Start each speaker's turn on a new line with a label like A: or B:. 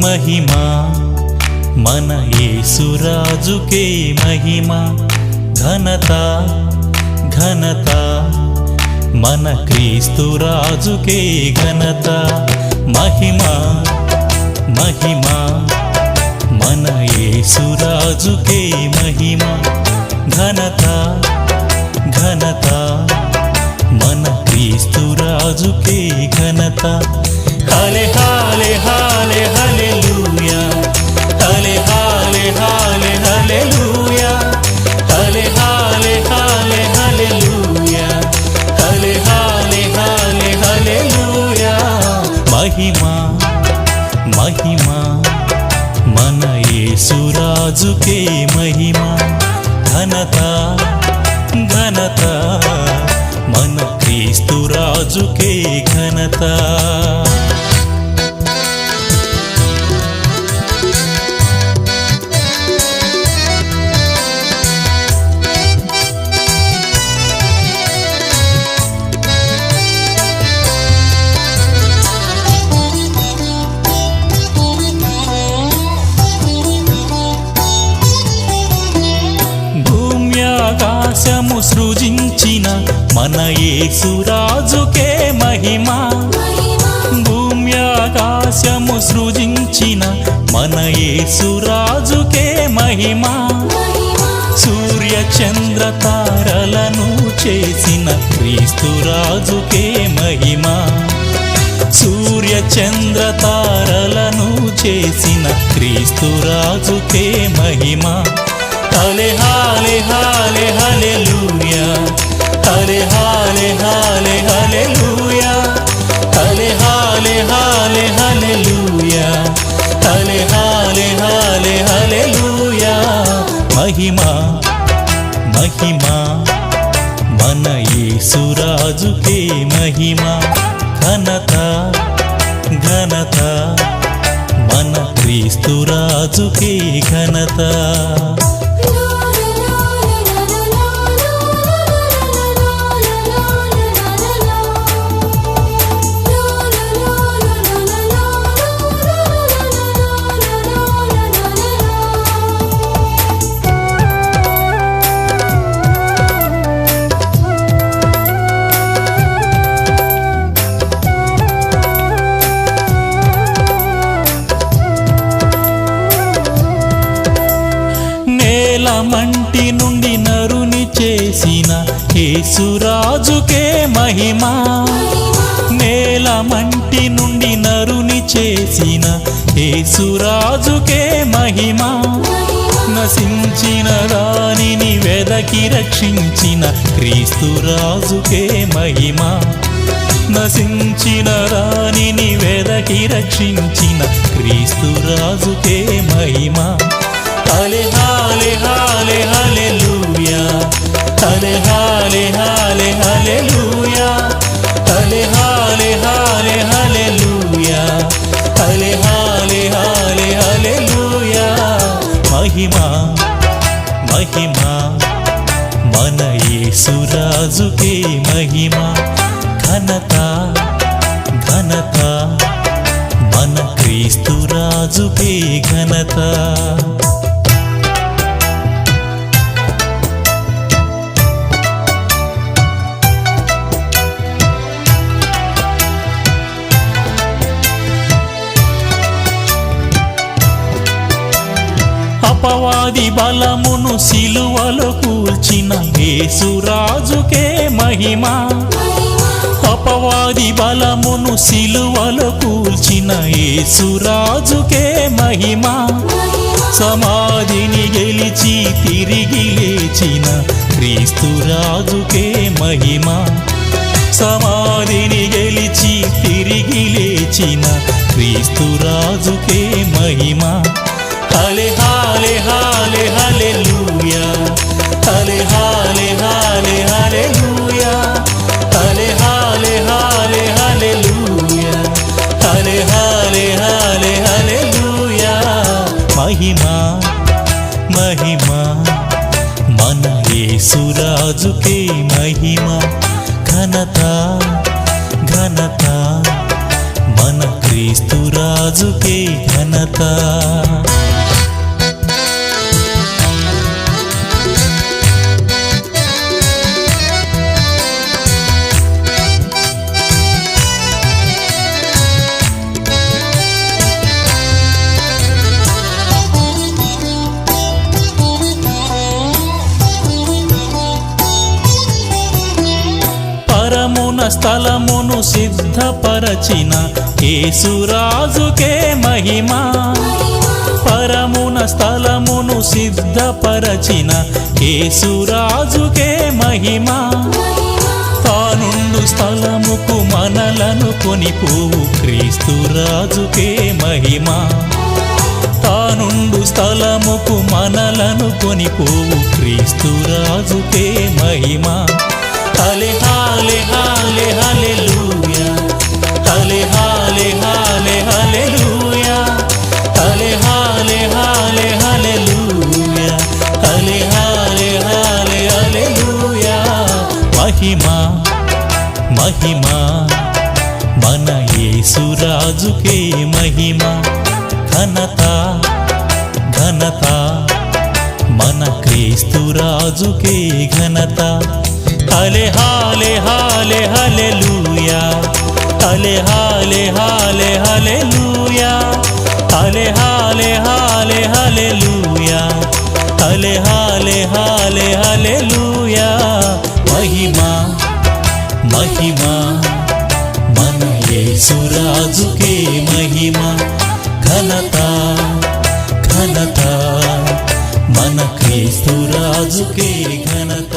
A: మహిమా మన యేసురాజుకే మహిమా ఘనత ఘనత మన క్రీస్తురాజుకే ఘనత మహిమా మహిమా మన యేసురాజుకే మహిమా ఘనత ఘనత మన క్రీస్తురాజుకే ఘనత హల్లే హల్లే హల్లే హల్లెలూయా హల్లే హల్లే హల్లే హల్లెలూయా హల్లే హల్లే హల్లే హల్లెలూయా హల్లే హల్లే హల్లే హల్లెలూయా మహిమా మహిమా మన యేసురాజుకే మహిమా ఘనత ఘనత మన క్రీస్తురాజుకే ఘనత ఆకాశము సృజించిన మన యేసురాజుకే మహిమా భూమి ఆకాశము సృజించిన మన యేసురాజుకే మహిమా సూర్య చంద్ర తారలను చేసిన క్రీస్తురాజుకే మహిమా సూర్య చంద్ర తారలను చేసిన క్రీస్తురాజుకే మహిమా హల్లే హల్లే హల్లే హల్లెలూయా హల్లే హల్లే హల్లే హల్లెలూయా హల్లే హల్లే హల్లే హల్లెలూయా హల్లే హల్లే హల్లే హల్లెలూయా మహిమా మహిమా మన యేసురాజుకే మహిమా ఘనత ఘనత మన క్రీస్తురాజుకే ఘనత మంటి నుండి నరుని చేసిన యేసురాజుకే మహిమా నేల మంటి నుండి నరుని చేసిన యేసురాజుకే మహిమా నశించిన దానిని వెదకి రక్షించిన క్రీస్తురాజుకే మహిమా నశించిన దానిని వెదకి రక్షించిన క్రీస్తురాజుకే మహిమా హల్లే హల్లే హల్లే హల్లెలూయా హల్లే హల్లే హల్లే హల్లెలూయా హల్లే హల్లే హల్లే హల్లెలూయా హల్లే హల్లే హల్లే హల్లెలూయా మహిమా మహిమా మన యేసురాజుకే మహిమా ఘనత ఘనత మన క్రీస్తురాజుకే ఘనత అపవాది బలమును సిలువలో కూల్చిన యేసురాజుకే మహిమా అపవాది బలమును సిలువలో కూల్చిన యేసురాజుకే మహిమా సమాధిని గెలిచి తిరిగి లేచిన క్రీస్తురాజుకే మహిమా సమాధిని గెలిచి తిరిగి లేచిన క్రీస్తురాజుకే మహిమా హల్లే హల్లే హల్లే హల్లెలూయా హల్లే హల్లే హల్లే హల్లెలూయా హల్లే హల్లే హల్లే హల్లెలూయా హల్లే హల్లే హల్లే హల్లెలూయా మహిమా మహిమా మన యేసురాజుకే మహిమా ఘనత ఘనత మన క్రీస్తురాజుకే ఘనత. పరమున స్థలమును సిద్ధపరచిన యేసురాజుకే మహిమ. పరమున స్థలమును సిద్ధపరచిన యేసురాజుకే మహిమ. తానుండు స్థలముకు మనలను కొనిపోవు క్రీస్తురాజుకే మహిమ. తానుండు స్థలముకు మనలను కొనిపోవు క్రీస్తురాజుకే మహిమ. హల్లే హల్లే హల్లే హల్లెలూయా, హల్లే హల్లే హల్లే హల్లెలూయా, హల్లే హల్లే హల్లే హల్లెలూయా, హల్లే హల్లే హల్లే హల్లెలూయా. మహిమ మహిమ మన యేసురాజుకే మహిమ. ఘనత ఘనత మన క్రీస్తురాజుకే ఘనత. హల్లే హల్లే హల్లే హల్లెలూయా, హల్లే హల్లే హల్లే హల్లెలూయా, హల్లే హల్లే హల్లే హల్లెలూయా, హల్లే హల్లే హల్లే హల్లెలూయా. మహిమ మహిమ మన యేసురాజుకే మహిమ. ఘనత ఘనత మన క్రీస్తురాజుకే ఘనత.